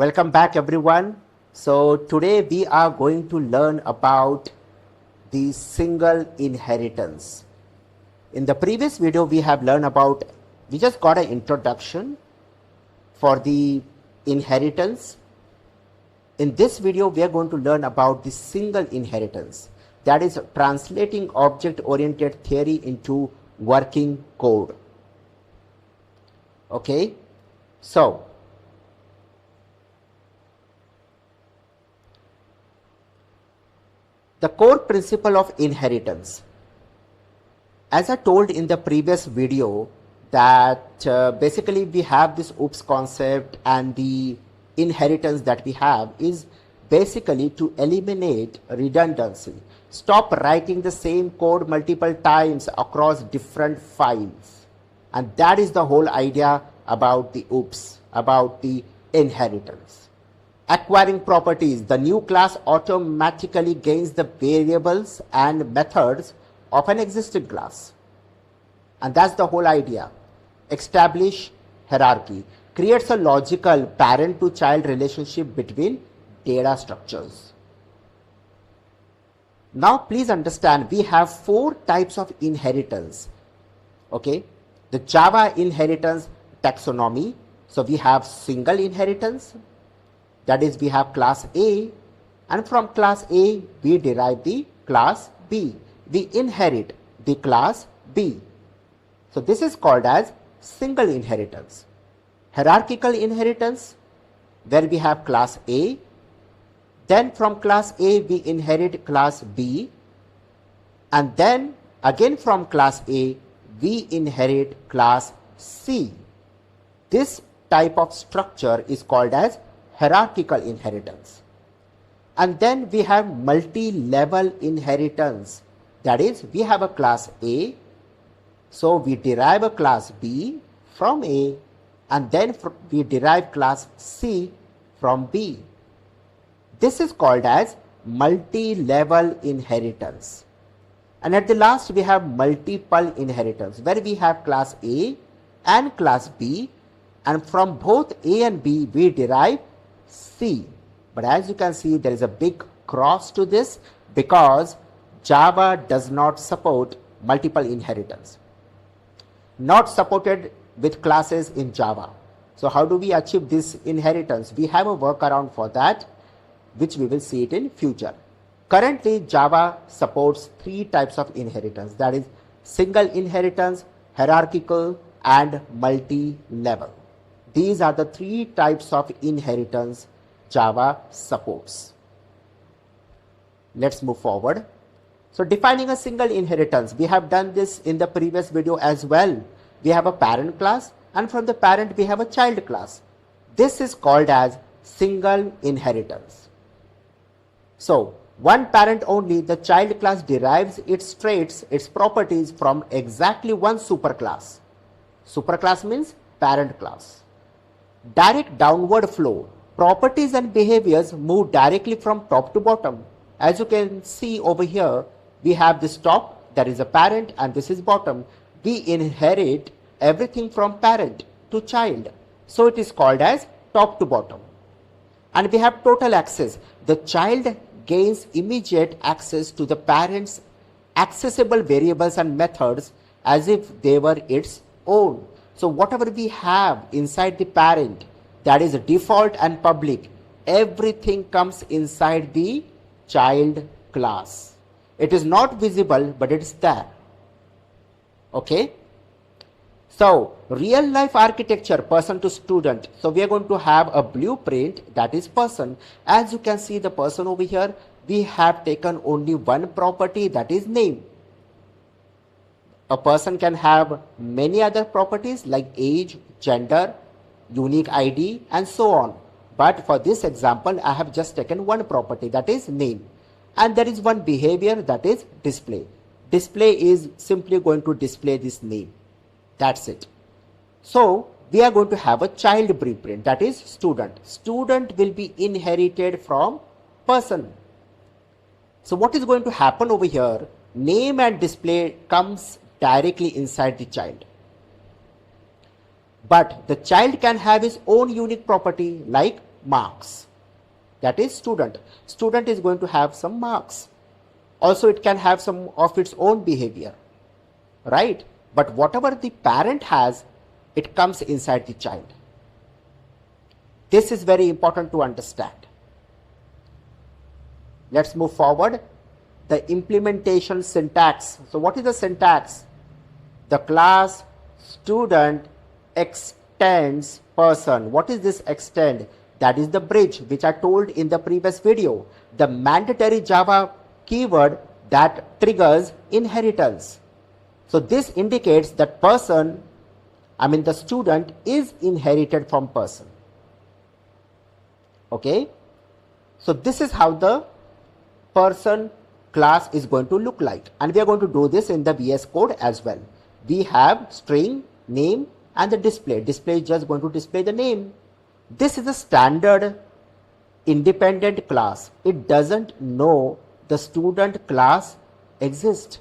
Welcome back everyone. So today we are going to learn about the single inheritance. In the previous video we just got an introduction for the inheritance. In this video we are going to learn about the single inheritance, that is translating object-oriented theory into working code. Okay, so the core principle of inheritance. As I told in the previous video that basically we have this OOPS concept, and the inheritance that we have is basically to eliminate redundancy. Stop writing the same code multiple times across different files. And that is the whole idea about the OOPS, about the inheritance. Acquiring properties, the new class automatically gains the variables and methods of an existing class. And that's the whole idea. Establish hierarchy, creates a logical parent to child relationship between data structures. Now please understand, we have 4 types of inheritance. Okay, the Java inheritance taxonomy. So we have single inheritance, that is we have class A, and from class A we derive the class B. We inherit the class B. So this is called as single inheritance. Hierarchical inheritance, where we have class A, then from class A we inherit class B, and then again from class A we inherit class C. This type of structure is called as hierarchical inheritance. And then we have multi-level inheritance, that is we have a class A, so we derive a class B from A, and then we derive class C from B. This is called as multi-level inheritance. And at the last we have multiple inheritance, where we have class A and class B, and from both A and B we derive C. But as you can see, there is a big cross to this, because Java does not support multiple inheritance. Not supported with classes in Java. So how do we achieve this inheritance? We have a workaround for that, which we will see it in future. Currently Java supports 3 types of inheritance, that is single inheritance, hierarchical, and multi-level. These are the 3 types of inheritance Java supports. Let's move forward. So defining a single inheritance, we have done this in the previous video as well. We have a parent class, and from the parent we have a child class. This is called as single inheritance. So one parent only, the child class derives its traits, its properties from exactly one superclass. Superclass means parent class. Direct downward flow, properties and behaviors move directly from top to bottom. As you can see over here, we have this top, that is a parent, and this is bottom. We inherit everything from parent to child. So it is called as top to bottom. And we have total access. The child gains immediate access to the parent's accessible variables and methods as if they were its own. So whatever we have inside the parent, that is default and public, everything comes inside the child class. It is not visible, but it is there. Okay. So real life architecture, person to student. So we are going to have a blueprint, that is person. As you can see the person over here, we have taken only one property, that is name. A person can have many other properties like age, gender, unique ID, and so on. But for this example, I have just taken one property, that is name. And there is one behavior, that is display. Display is simply going to display this name. That's it. So we are going to have a child blueprint, that is student. Student will be inherited from person. So what is going to happen over here? Name and display comes directly inside the child. But the child can have his own unique property like marks. That is student. Student is going to have some marks. Also, it can have some of its own behavior, right? But whatever the parent has, it comes inside the child. This is very important to understand. Let's move forward. The implementation syntax. So what is the syntax? The class student extends person. What is this extend? That is the bridge which I told in the previous video. The mandatory Java keyword that triggers inheritance. So this indicates that person, the student is inherited from person. Okay. So this is how the person class is going to look like, and we are going to do this in the VS Code as well. We have string, name, and the display. Display is just going to display the name. This is a standard independent class. It doesn't know the student class exists.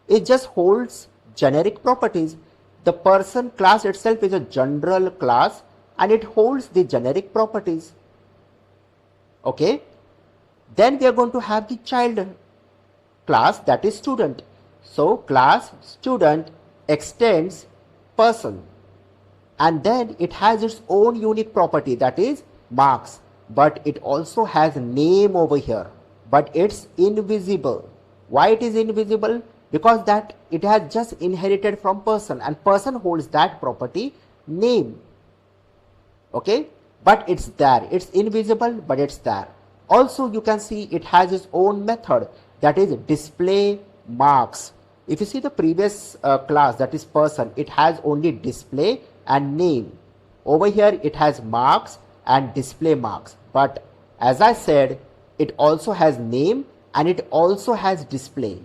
It just holds generic properties. The person class itself is a general class and it holds the generic properties. Okay. Then we are going to have the child class, that is student. So class student extends person, and then it has its own unique property, that is marks, but it also has name over here, but it's invisible. Why it is invisible? Because that it has just inherited from person, and person holds that property name. Okay, but it's there. It's invisible, but it's there. Also, you can see it has its own method, that is display marks. If you see the previous class, that is person, it has only display and name. Over here it has marks and display marks, but as I said, it also has name and it also has display.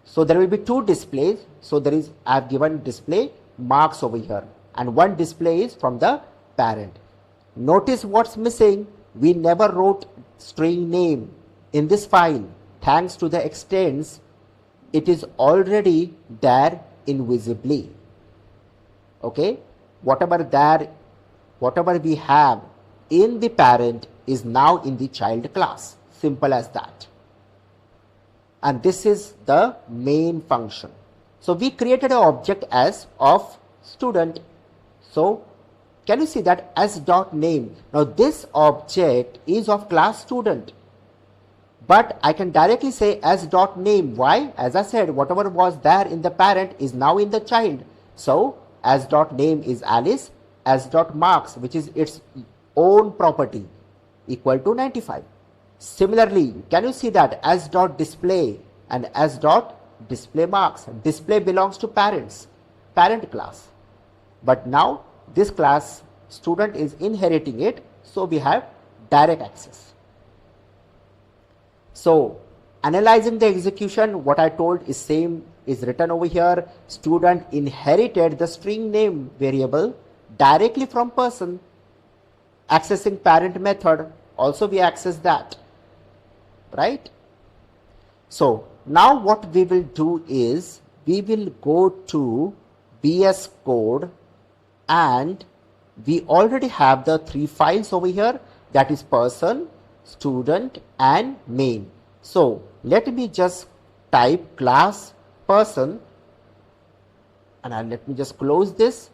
So there will be two displays. So there is, I have given display marks over here, and one display is from the parent. Notice what's missing. We never wrote string name in this file. Thanks to the extends, it is already there invisibly. Okay, whatever we have in the parent is now in the child class. Simple as that. And this is the main function. So we created an object as of student. So can you see that as dot name? Now this object is of class student, but I can directly say as dot name. Why? As I said, whatever was there in the parent is now in the child. So as dot name is Alice, as dot marks, which is its own property, equal to 95. Similarly, can you see that as dot display and as dot display marks? Display belongs to parent class, but now this class student is inheriting it, so we have direct access. So analyzing the execution, what I told is same is written over here. Student inherited the string name variable directly from person. Accessing parent method, also we access that, right? So now what we will do is we will go to VS Code, and we already have the three files over here, that is person, student, and main. So let me just type class person, and let me just close this,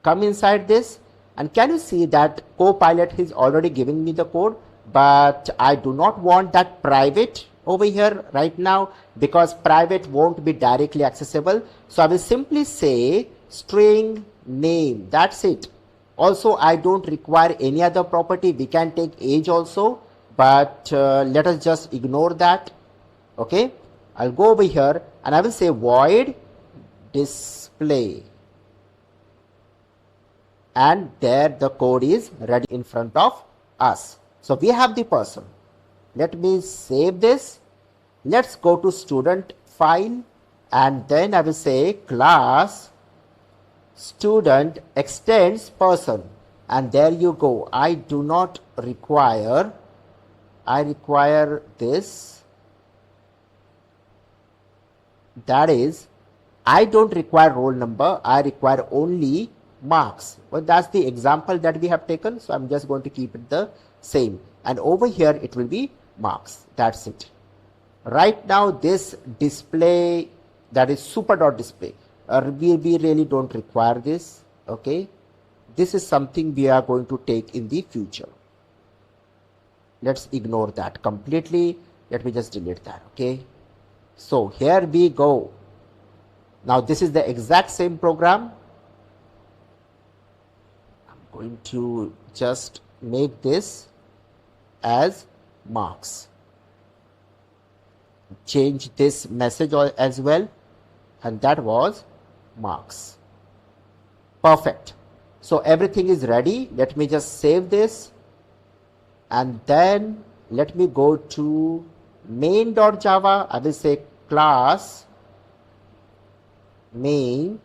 come inside this, and can you see that Copilot is already giving me the code, but I do not want that private over here right now because private won't be directly accessible. So I will simply say string name, that's it. Also, I don't require any other property. We can take age also, but let us just ignore that. Okay, I'll go over here and I will say void display, and there the code is ready in front of us. So we have the person. Let me save this. Let's go to student file, and then I will say class student extends person, and there you go. I do not require, I require this, that is I don't require roll number, I require only marks. Well, that's the example that we have taken, so I'm just going to keep it the same, and over here it will be marks. That's it. Right now this display, that is super dot display, we really don't require this. Okay, this is something we are going to take in the future. Let's ignore that completely. Let me just delete that. Okay, so here we go. Now this is the exact same program. I'm going to just make this as marks. Change this message as well, and that was marks. Perfect. So everything is ready. Let me just save this, and then let me go to main.java. I will say class main,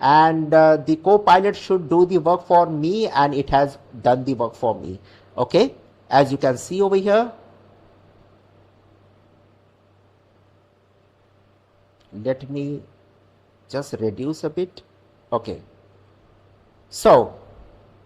and the Copilot should do the work for me, and it has done the work for me. Okay, as you can see over here. Let me just reduce a bit. Okay, so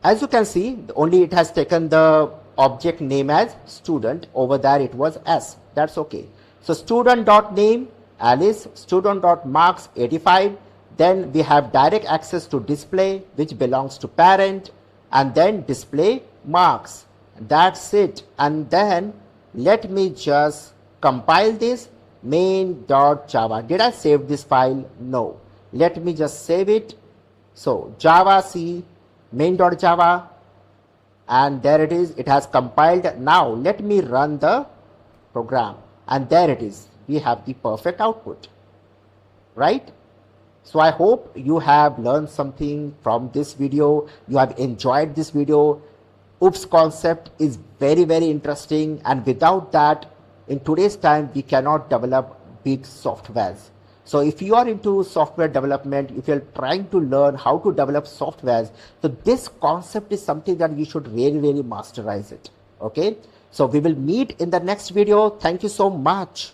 as you can see, only it has taken the object name as student. Over there it was S. That's okay. So student.name Alice, student.marks 85. Then we have direct access to display, which belongs to parent, and then display marks. That's it. And then let me just compile this. Main.java. Did I save this file? No. Let me just save it. So Java C main.java, and there it is. It has compiled. Now let me run the program, and there it is. We have the perfect output, right? So I hope you have learned something from this video. You have enjoyed this video. OOPS concept is very, very interesting, and without that, in today's time, we cannot develop big softwares. So if you are into software development, if you're trying to learn how to develop softwares, so this concept is something that you should really, really masterize it. Okay, so we will meet in the next video. Thank you so much.